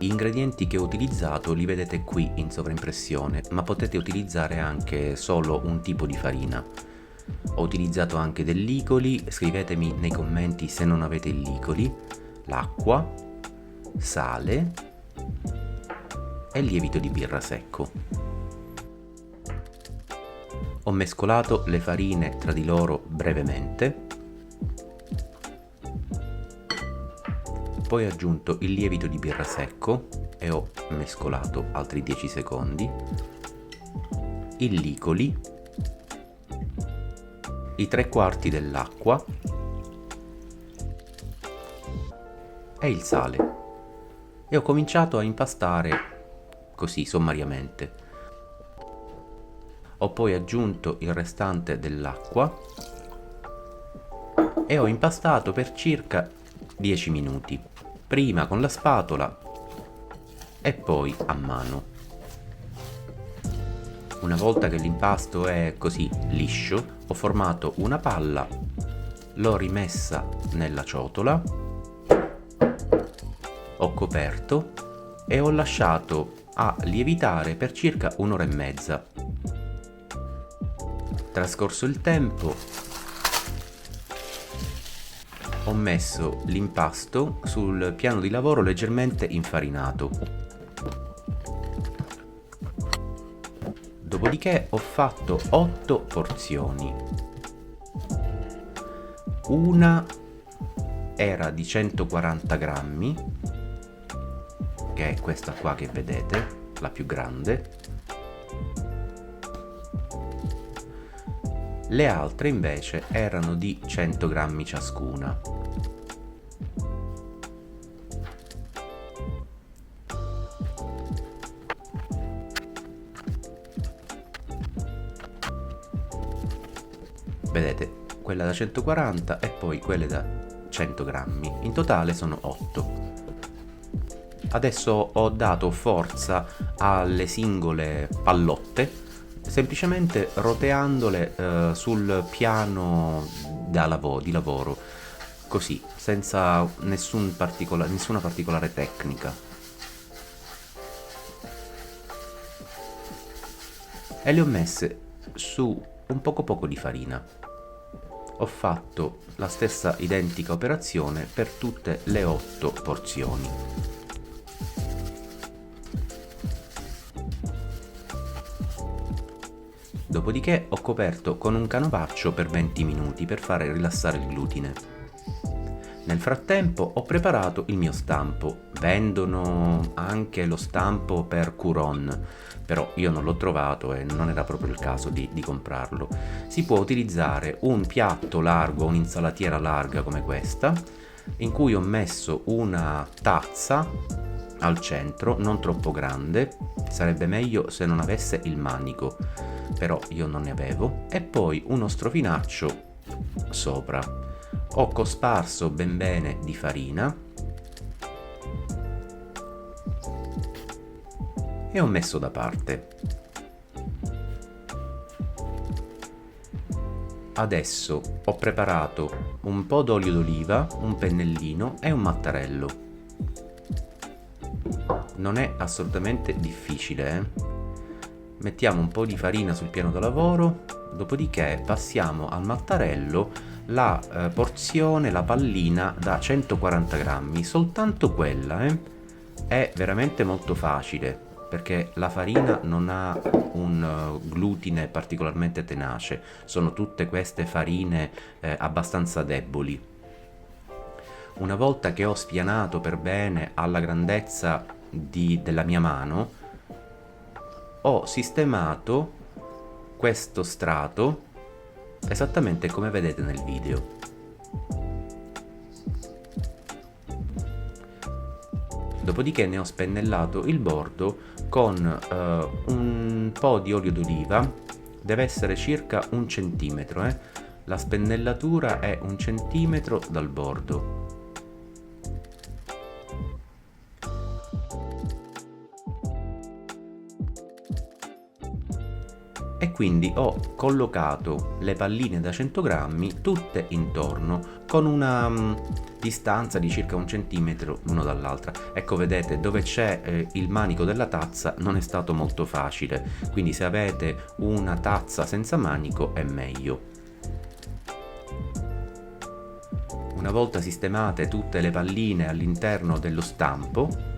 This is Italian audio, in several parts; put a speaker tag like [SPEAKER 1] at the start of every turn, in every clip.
[SPEAKER 1] Gli ingredienti che ho utilizzato li vedete qui in sovraimpressione, ma potete utilizzare anche solo un tipo di farina. Ho utilizzato anche del licoli, scrivetemi nei commenti se non avete il licoli, l'acqua, sale e lievito di birra secco. Ho mescolato le farine tra di loro brevemente, poi ho aggiunto il lievito di birra secco e ho mescolato altri 10 secondi, il licoli, i 3/4 dell'acqua e il sale e ho cominciato a impastare così sommariamente. Ho poi aggiunto il restante dell'acqua e ho impastato per circa 10 minuti, prima con la spatola e poi a mano. Una volta che l'impasto è così liscio, ho formato una palla, l'ho rimessa nella ciotola, ho coperto e ho lasciato a lievitare per circa un'ora e mezza. Trascorso il tempo, ho messo l'impasto sul piano di lavoro leggermente infarinato. Dopodiché ho fatto 8 porzioni. Una era di 140 grammi, che è questa qua che vedete, la più grande. Le altre invece erano di 100 grammi ciascuna. Vedete, quella da 140 e poi quelle da 100 grammi. In totale sono 8. Adesso ho dato forza alle singole pallotte, semplicemente roteandole sul piano di lavoro, così, senza nessuna particolare tecnica. E le ho messe su un poco di farina. Ho fatto la stessa identica operazione per tutte le 8 porzioni. Dopodiché ho coperto con un canovaccio per 20 minuti per fare rilassare il glutine. Nel frattempo ho preparato il mio stampo. Vendono anche lo stampo per Couronne, però io non l'ho trovato e non era proprio il caso di comprarlo. Si può utilizzare un piatto largo, un'insalatiera larga come questa, in cui ho messo una tazza al centro, non troppo grande, sarebbe meglio se non avesse il manico, però io non ne avevo, e poi uno strofinaccio sopra. Ho cosparso ben bene di farina e ho messo da parte. Adesso ho preparato un po' d'olio d'oliva, un pennellino e un mattarello. Non è assolutamente difficile, Mettiamo un po' di farina sul piano da lavoro, dopodiché passiamo al mattarello la porzione, la pallina da 140 grammi, soltanto quella, È veramente molto facile perché la farina non ha un glutine particolarmente tenace, sono tutte queste farine abbastanza deboli. Una volta che ho spianato per bene alla grandezza della mia mano, ho sistemato questo strato esattamente come vedete nel video. Dopodiché ne ho spennellato il bordo con un po' di olio d'oliva, deve essere circa 1 centimetro, La spennellatura è 1 centimetro dal bordo. e quindi ho collocato le palline da 100 grammi tutte intorno con una distanza di circa 1 centimetro l'uno dall'altra. Ecco, vedete, dove c'è il manico della tazza non è stato molto facile, quindi se avete una tazza senza manico è meglio. Una volta sistemate tutte le palline all'interno dello stampo,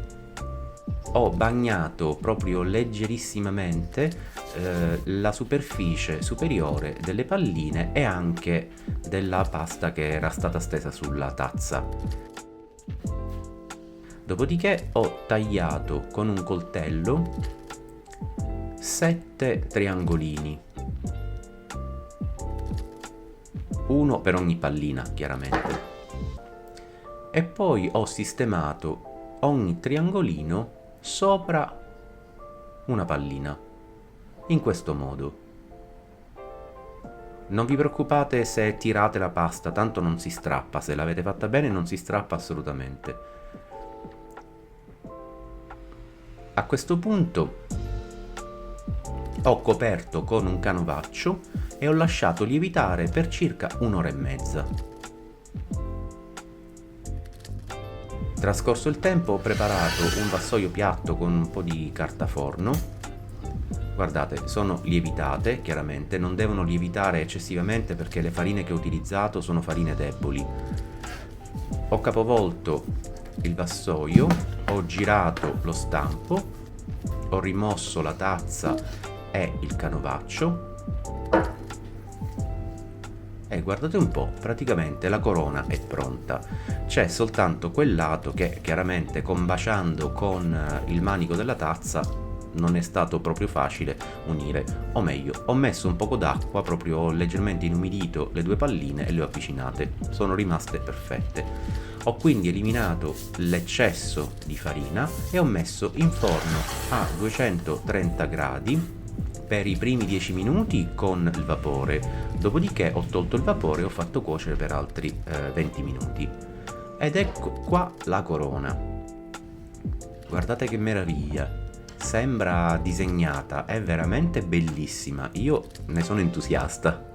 [SPEAKER 1] ho bagnato proprio leggerissimamente la superficie superiore delle palline e anche della pasta che era stata stesa sulla tazza. Dopodiché ho tagliato con un coltello 7 triangolini, uno per ogni pallina chiaramente, e poi ho sistemato ogni triangolino sopra una pallina, in questo modo. Non vi preoccupate se tirate la pasta, tanto non si strappa, se l'avete fatta bene non si strappa assolutamente. A questo punto ho coperto con un canovaccio e ho lasciato lievitare per circa 1 ora e mezza. Trascorso il tempo ho preparato un vassoio piatto con un po' di carta forno. Guardate, sono lievitate, chiaramente, non devono lievitare eccessivamente perché le farine che ho utilizzato sono farine deboli. Ho capovolto il vassoio, ho girato lo stampo, ho rimosso la tazza e il canovaccio e guardate un po', praticamente la corona è pronta. C'è soltanto quel lato che chiaramente combaciando con il manico della tazza non è stato proprio facile unire, o meglio, ho messo un poco d'acqua, proprio ho leggermente inumidito le 2 palline e le ho avvicinate, sono rimaste perfette. Ho quindi eliminato l'eccesso di farina e ho messo in forno a 230 gradi per i primi 10 minuti con il vapore, dopodiché ho tolto il vapore e ho fatto cuocere per altri 20 minuti. Ed ecco qua la corona. Guardate che meraviglia! Sembra disegnata, è veramente bellissima, io ne sono entusiasta.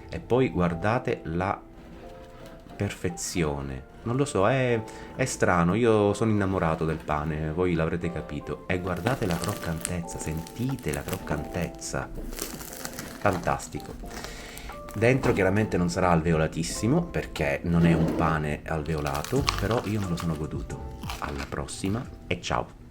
[SPEAKER 1] E poi guardate la perfezione, non lo so, è strano, io sono innamorato del pane, voi l'avrete capito. E guardate la croccantezza, sentite la croccantezza, fantastico. Dentro chiaramente non sarà alveolatissimo perché non è un pane alveolato, però io me lo sono goduto. Alla prossima e ciao!